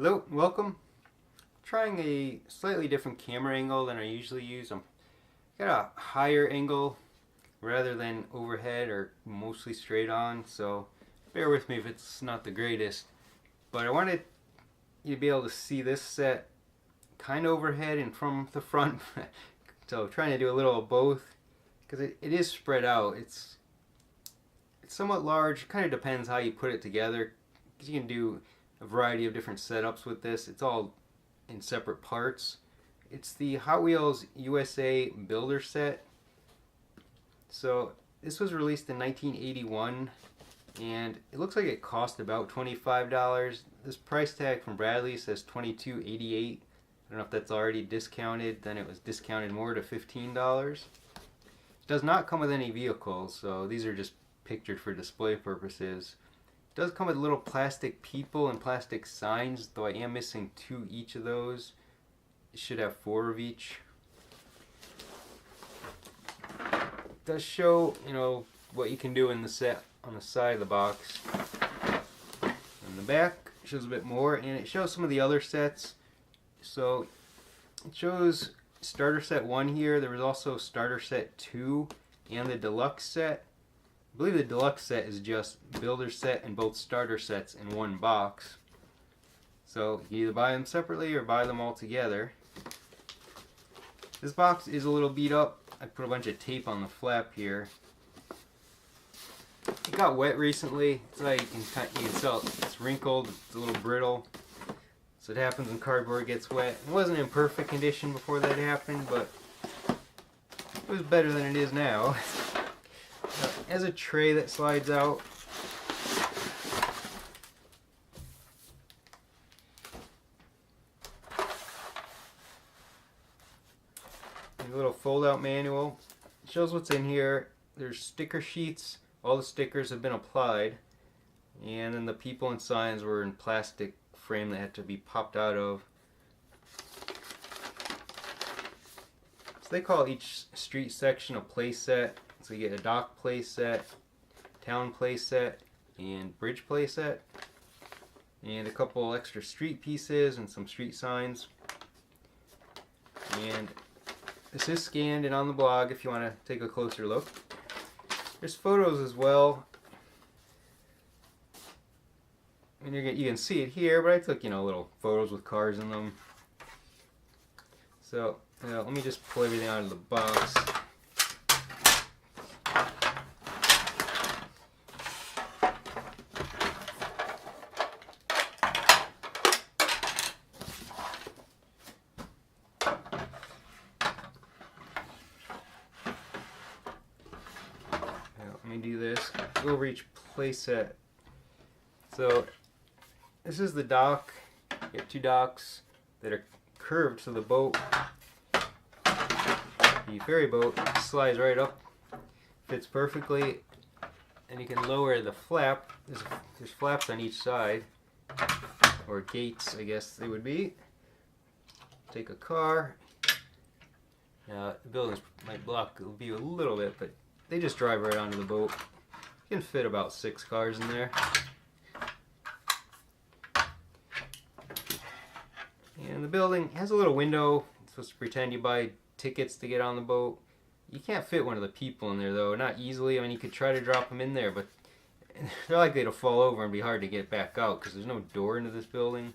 Hello, welcome. Trying a slightly different camera angle than I usually use. I'm got a higher angle rather than overhead or mostly straight on, so bear with me if it's not the greatest. But I wanted you to be able to see this set kind of overhead and from the front. So trying to do a little of both because it is spread out. It's somewhat large. Kind of depends how you put it together. You can do a variety of different setups with this. It's all in separate parts. It's the Hot Wheels U.S.A. builder set. So this was released in 1981 and it looks like it cost about $25. This price tag from Bradley says $22.88. I don't know if that's already discounted. Then it was discounted more to $15. It does not come with any vehicles, so these are just pictured for display purposes. It does come with little plastic people and plastic signs, though I am missing 2 each of those. It should have 4 of each. It does show, what you can do in the set on the side of the box. On the back shows a bit more, and it shows some of the other sets. So it shows starter set 1 here. There was also starter set 2 and the deluxe set. I believe the deluxe set is just builder set and both starter sets in one box. So you either buy them separately or buy them all together. This box is a little beat up. I put a bunch of tape on the flap here. It got wet recently, so you can tell it's wrinkled, it's a little brittle. So it happens when cardboard gets wet. It wasn't in perfect condition before that happened, but it was better than it is now. It has a tray that slides out. A little fold-out manual. It shows what's in here. There's sticker sheets. All the stickers have been applied. And then the people and signs were in plastic frame that had to be popped out of. So they call each street section a play set. So you get a dock play set, town play set, and bridge play set, and a couple extra street pieces and some street signs. And this is scanned and on the blog if you want to take a closer look. There's photos as well. And you can see it here, but I took little photos with cars in them. So let me just pull everything out of the box. Let me do this. Go over each playset. So this is the dock. You have 2 docks that are curved, so the boat, the ferry boat, slides right up, fits perfectly, and you can lower the flap. There's flaps on each side, or gates, I guess they would be. Take a car. Now the buildings might block the view a little bit, but they just drive right onto the boat. You can fit about 6 cars in there. And the building has a little window. It's supposed to pretend you buy tickets to get on the boat. You can't fit one of the people in there though, not easily. I mean, you could try to drop them in there, but they're likely to fall over and be hard to get back out because there's no door into this building.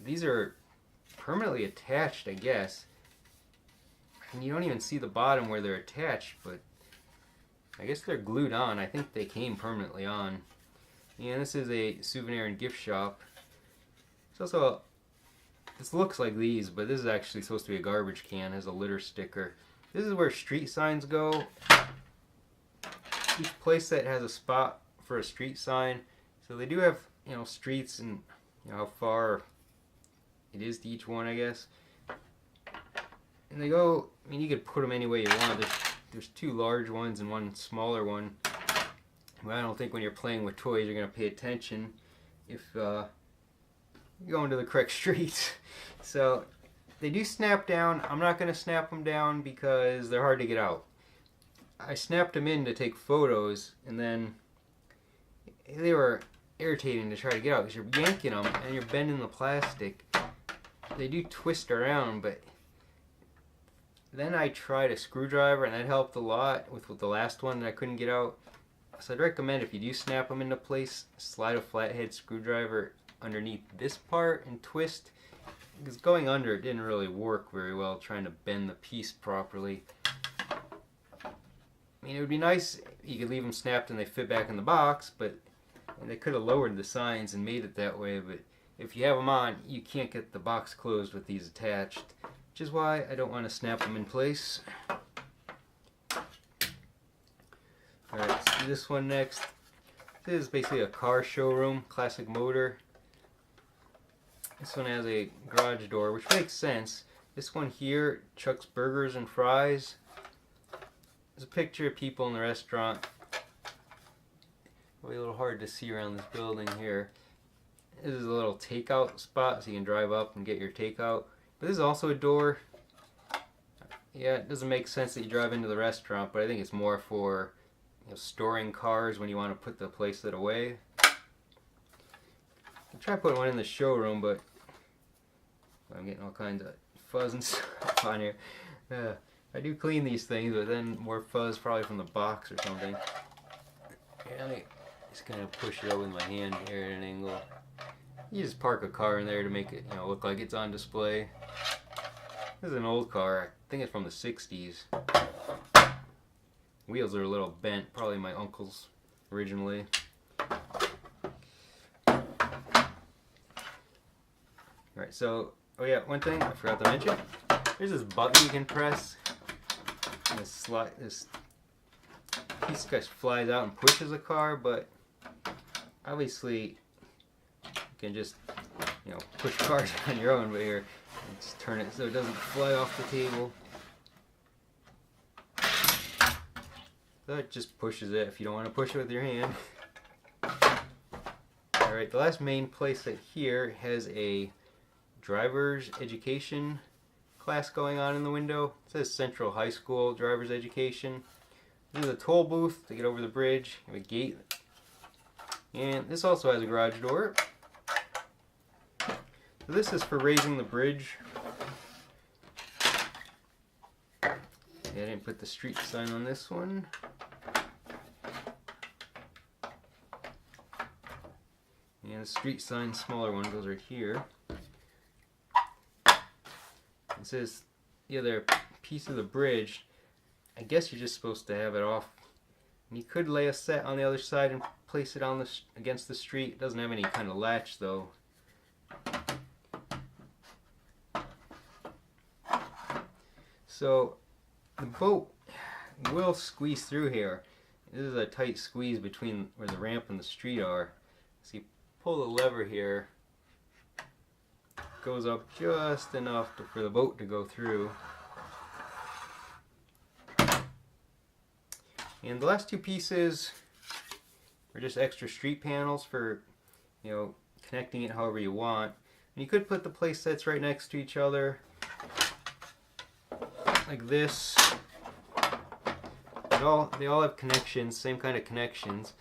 These are permanently attached, I guess. And you don't even see the bottom where they're attached, but I guess they're glued on. I think they came permanently on. And this is a souvenir and gift shop. It's also, this looks like these, but this is actually supposed to be a garbage can. It has a litter sticker. This is where street signs go. Each playset has a spot for a street sign. So they do have, streets and how far it is to each one, I guess. And they go, you could put them any way you want. There's 2 large ones and 1 smaller one. Well, I don't think when you're playing with toys you're going to pay attention if you're going to the correct streets. So they do snap down. I'm not going to snap them down because they're hard to get out. I snapped them in to take photos, and then they were irritating to try to get out because you're yanking them and you're bending the plastic. They do twist around, but then I tried a screwdriver and that helped a lot with the last one that I couldn't get out. So I'd recommend if you do snap them into place, slide a flathead screwdriver underneath this part and twist, because going under it didn't really work very well trying to bend the piece properly. I mean, it would be nice if you could leave them snapped and they fit back in the box, but and they could have lowered the signs and made it that way, but if you have them on, you can't get the box closed with these attached, which is why I don't want to snap them in place. Alright, let's do this one next. This is basically a car showroom, classic motor. This one has a garage door, which makes sense. This one here, Chuck's Burgers and Fries. There's a picture of people in the restaurant. Probably a little hard to see around this building here. This is a little takeout spot, so you can drive up and get your takeout. But this is also a door. Yeah, it doesn't make sense that you drive into the restaurant, but I think it's more for storing cars when you want to put the place that away. I'll try putting one in the showroom, but I'm getting all kinds of fuzz and stuff on here. I do clean these things, but then more fuzz probably from the box or something. Yeah, let me just kind of push it over with my hand here at an angle. You just park a car in there to make it, look like it's on display. This is an old car. I think it's from the 60s. Wheels are a little bent, probably my uncle's originally. Alright, so, oh yeah, one thing I forgot to mention. There's this button you can press. And this piece just flies out and pushes a car, but obviously you can just, push cars on your own, but here, just turn it so it doesn't fly off the table. So it just pushes it if you don't want to push it with your hand. Alright, the last main playset here has a driver's education class going on in the window. It says Central High School Driver's Education. This is a toll booth to get over the bridge. You have a gate. And this also has a garage door. So this is for raising the bridge. Yeah, I didn't put the street sign on this one. And the street sign, smaller one, goes right here. It says the other piece of the bridge, I guess you're just supposed to have it off. And you could lay a set on the other side and place it on against the street. It doesn't have any kind of latch though. So the boat will squeeze through here. This is a tight squeeze between where the ramp and the street are. So you pull the lever here, goes up just enough for the boat to go through. And the last two pieces are just extra street panels for, connecting it however you want. And you could put the play sets right next to each other, like this. They all have connections, same kind of connections.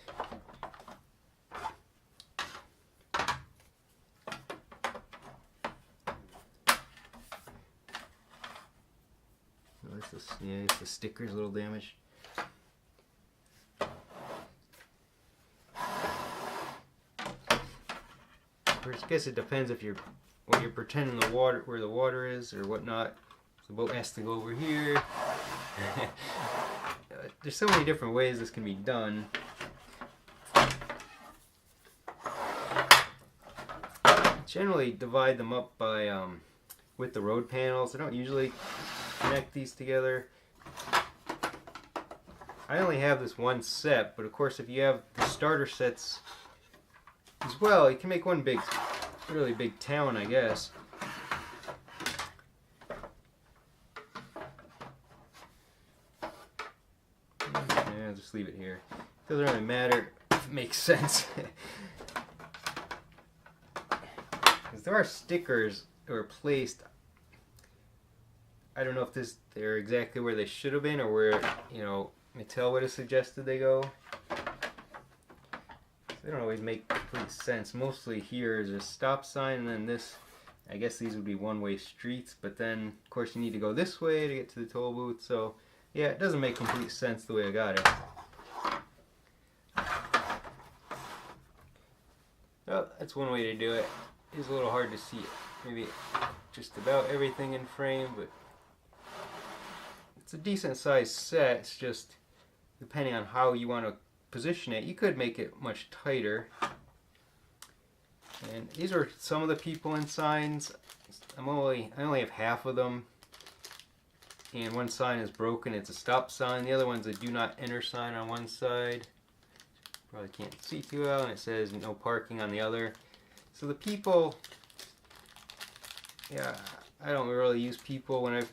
It's the sticker's a little damaged. I guess it depends if what you're pretending where the water is or whatnot. The boat has to go over here. There's so many different ways this can be done. Generally divide them up by with the road panels. I don't usually connect these together. I only have this one set, but of course if you have the starter sets as well, you can make one really big town, I guess. Yeah, just leave it here. Doesn't really matter if it makes sense. Because there are stickers that were placed. I don't know if they're exactly where they should have been or where, Mattel would have suggested they go. they don't always make complete sense. Mostly here is a stop sign, and then this, I guess these would be one-way streets, but then of course you need to go this way to get to the toll booth, so yeah, it doesn't make complete sense the way I got it. Well, that's one way to do it. It's a little hard to see it. Maybe just about everything in frame, but it's a decent sized set. It's just depending on how you want to position it, you could make it much tighter. And these are some of the people in signs. I only have half of them, and one sign is broken. It's a stop sign. The other one's a do not enter sign on one side. Probably can't see too well, and it says no parking on the other. So the people, yeah, I don't really use people when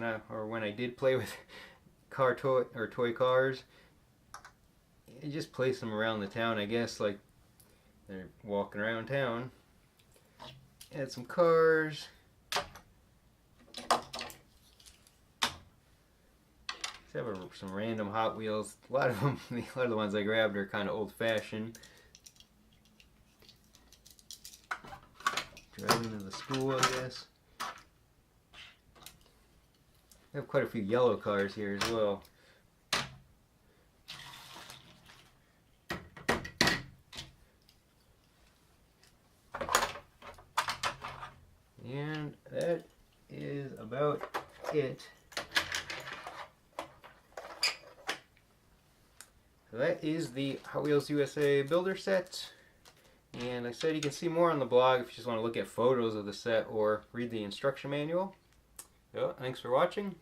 I did play with toy cars. You just place them around the town, I guess, like they're walking around town. Add some cars. Have some random Hot Wheels. A lot of the ones I grabbed are kind of old-fashioned. Driving to the school, I guess. I have quite a few yellow cars here as well. And that is about it. So that is the Hot Wheels U.S.A. builder set. And like I said, you can see more on the blog if you just want to look at photos of the set or read the instruction manual. So, thanks for watching.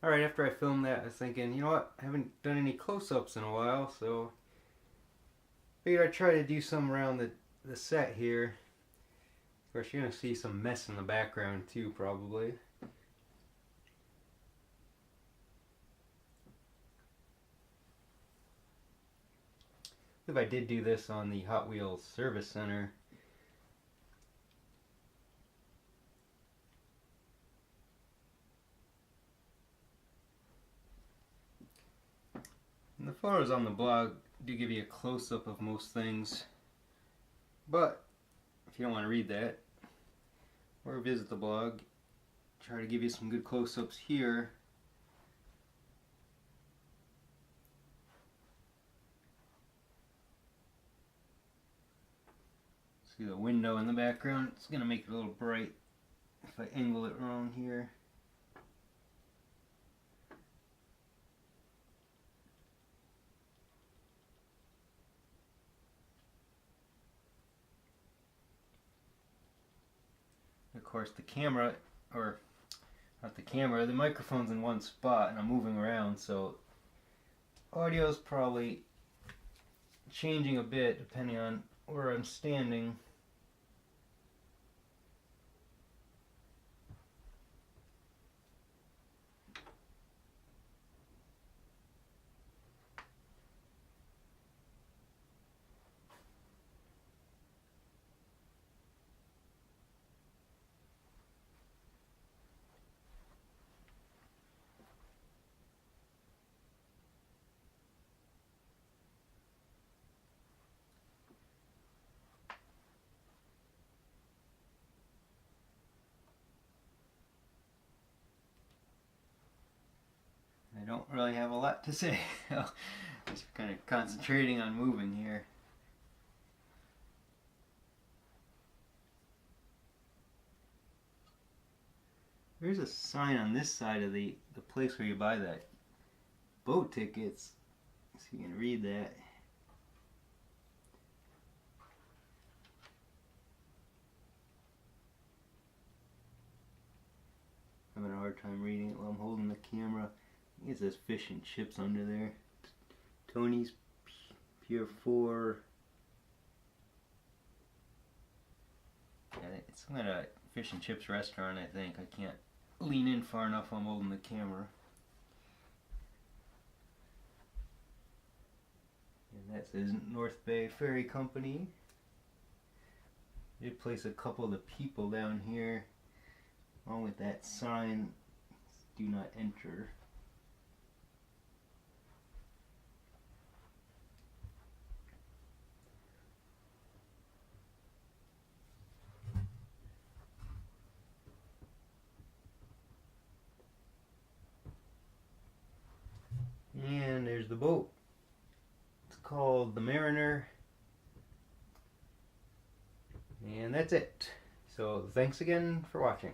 Alright, after I filmed that, I was thinking, you know what, I haven't done any close-ups in a while, so I figured I'd try to do some around the set here. Of course, you're going to see some mess in the background too, probably. If I did do this on the Hot Wheels Service Center. And the photos on the blog do give you a close-up of most things. But if you don't want to read that, or visit the blog, try to give you some good close-ups here. See the window in the background? It's going to make it a little bright if I angle it wrong here. Of course the camera, or not the camera, the microphone's in one spot and I'm moving around, so audio's probably changing a bit depending on where I'm standing. I don't really have a lot to say. Just kind of concentrating on moving here. There's a sign on this side of the place where you buy that boat tickets. So you can read that. I'm having a hard time reading it while I'm holding the camera. I think it says fish and chips under there. Tony's Pier 4. Yeah, it's some kind of fish and chips restaurant, I think. I can't lean in far enough while I'm holding the camera. And that says North Bay Ferry Company. I did place a couple of the people down here, along with that sign, do not enter. the boat. It's called the Mariner. And that's it. So thanks again for watching.